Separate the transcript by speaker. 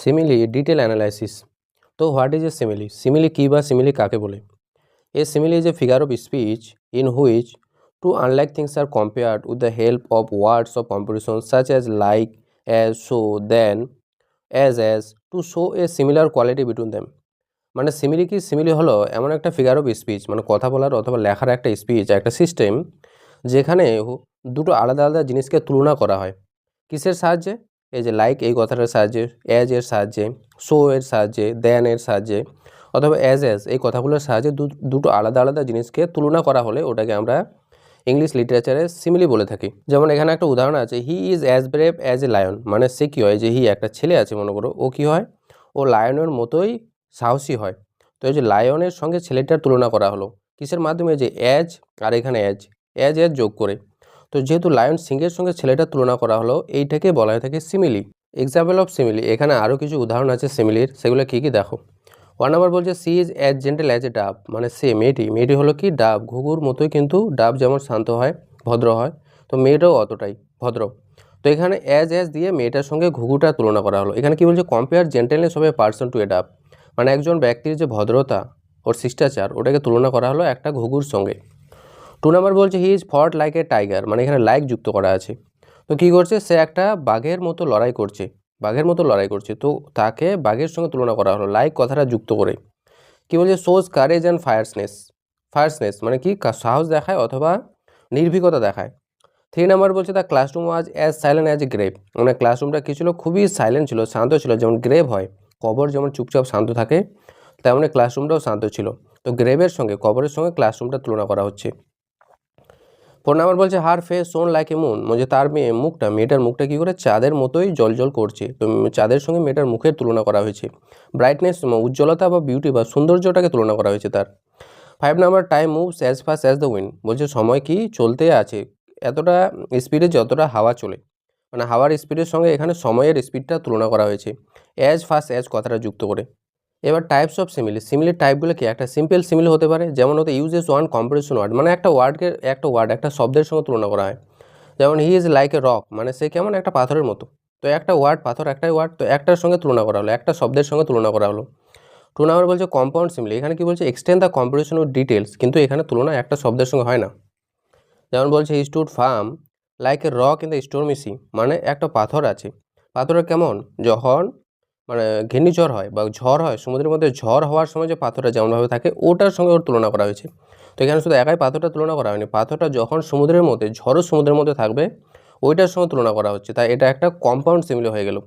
Speaker 1: Simile detail analysis. তো what is a simile? Simile কী বা সিমিলি কাকে বলে? A simile is a figure of speech in which two unlike things are compared with the help of words of comparison such as like, as, so, than, as to show a similar quality between them. মানে simile কি? Simile হলো এমন একটা figure of speech, মানে কথা বলার অথবা লেখার একটা স্পিচ, একটা সিস্টেম, যেখানে দুটো আলাদা আলাদা জিনিসকে তুলনা করা হয়। কিসের সাহায্যে? এই যে লাইক এই কথাটার সাহায্যে, অ্যাজ এর সাহায্যে, শো এর সাহায্যে, দেন এর সাহায্যে, অথবা অ্যাজ এই কথাগুলোর সাহায্যে দুটো আলাদা আলাদা জিনিসকে তুলনা করা হলে ওটাকে আমরা ইংলিশ লিটারেচারে সিমিলি বলে থাকি। যেমন এখানে একটা উদাহরণ আছে, he is as brave as a lion. মানে সে কী হয়, যে হি একটা ছেলে আছে মনে করো, ও কী হয়, ও লায়নের মতোই সাহসী হয়। তো এই যে লায়নের সঙ্গে ছেলেটার তুলনা করা হলো কিসের মাধ্যমে? যে অ্যাজ আর এখানে অ্যাজ যোগ করে। তো যেহেতু লায়ন সিংহের সঙ্গে ছেলেটার তুলনা করা হলো, এইটাকে বলা হয়ে থাকে সিমিলি। এক্সাম্পল অফ সিমিলি, এখানে আরও কিছু উদাহরণ আছে সিমিলির, সেগুলো কী কী দেখো। 1 নাম্বার বলছে she is as gentle as a dove. মানে সে মেয়েটি হলো কি ডাব, ঘুঘুর মতোই, কিন্তু ডাব যেমন শান্ত হয়, ভদ্র হয়, তো মেয়েটাও অতটাই ভদ্র। তো এখানে অ্যাজ দিয়ে মেয়েটার সঙ্গে ঘুঘুটার তুলনা করা হলো। এখানে কি বলছে? Compare gentleness of a person to a dove. মানে একজন ব্যক্তির যে ভদ্রতা ওর শিষ্টাচার, ওটাকে তুলনা করা হলো একটা ঘুঘুর সঙ্গে। 2 নাম্বার বলছে হি ইজ ফট লাইক এ টাইগার। মানে এখানে লাইক যুক্ত করা আছে। তো কী করছে? সে একটা বাঘের মতো লড়াই করছে, তো তাকে বাঘের সঙ্গে তুলনা করা হলো লাইক কথাটা যুক্ত করে। কী বলছে? শোজ কারেজ অ্যান্ড ফায়ারসনেস মানে কি? সাহস দেখায় অথবা নির্ভীকতা দেখায়। 3 নাম্বার বলছে the classroom was as silent as a grave. মানে ক্লাসরুমটা কী ছিল? খুবই সাইলেন্ট ছিল, শান্ত ছিল, যেমন গ্রেভ হয়, কবর যেমন চুপচাপ শান্ত থাকে, তেমনি ক্লাসরুমটাও শান্ত ছিল। তো গ্রেভের সঙ্গে, কবরের সঙ্গে ক্লাসরুমটা তুলনা করা হচ্ছে। 4 নাম্বার বলছে হার ফেস শোন লাইক এ মুন। বলছে তার মেয়েটার মুখটা কী করে? চাঁদের মতোই জ্বলজ্বল করছে। তো চাঁদের সঙ্গে মেয়েটার মুখের তুলনা করা হয়েছে। ব্রাইটনেস উজ্জ্বলতা বা বিউটি বা সৌন্দর্যটাকে তুলনা করা হয়েছে তার। 5 number time moves as fast as the wind. বলছে সময় কি? চলতে আছে এতটা স্পিডে যতটা হাওয়া চলে। মানে হাওয়ার স্পিডের সঙ্গে এখানে সময়ের স্পিডটা তুলনা করা হয়েছে অ্যাজ ফাস্ট অ্যাজ কথাটা যুক্ত করে। এবার টাইপস অফ সিমিলির টাইপগুলো কি? একটা সিম্পল সিমিলি হতে পারে, যেমন হতে ইউজেস ওয়ান কম্পারিজন ওয়ার্ড, মানে একটা শব্দের সঙ্গে তুলনা করা হয়। যেমন he is like a rock, মানে সে কেমন? একটা পাথরের মতো। তো একটা ওয়ার্ড, পাথর একটাই ওয়ার্ড, তো একটার সঙ্গে তুলনা করা হলো, একটা শব্দের সঙ্গে তুলনা করা হলো। 2 নাম্বার বলছে কম্পাউন্ড সিমিলি। এখানে কি বলছে? Extend the comparison with details, কিন্তু এখানে তুলনা একটা শব্দের সঙ্গে হয় না। যেমন বলছে he stood firm like a rock in the stormy sea. মানে একটা পাথর আছে, পাথরের কেমন? যখন মানে ঘূর্ণিঝড় হয় বা ঝড় হয়, সমুদ্রের মধ্যে ঝড় হওয়ার সময় যে পাথরটা যেমনভাবে থাকে, ওটার সঙ্গে ওর তুলনা করা হয়েছে। তো এখানে শুধু একাই পাথরটা তুলনা করা হয়নি, পাথরটা যখন সমুদ্রের মধ্যে, ঝড়ও সমুদ্রের মধ্যে থাকবে, ওইটার সঙ্গে তুলনা করা হচ্ছে। তাই এটা একটা কম্পাউন্ড সিমিলি হয়ে গেল।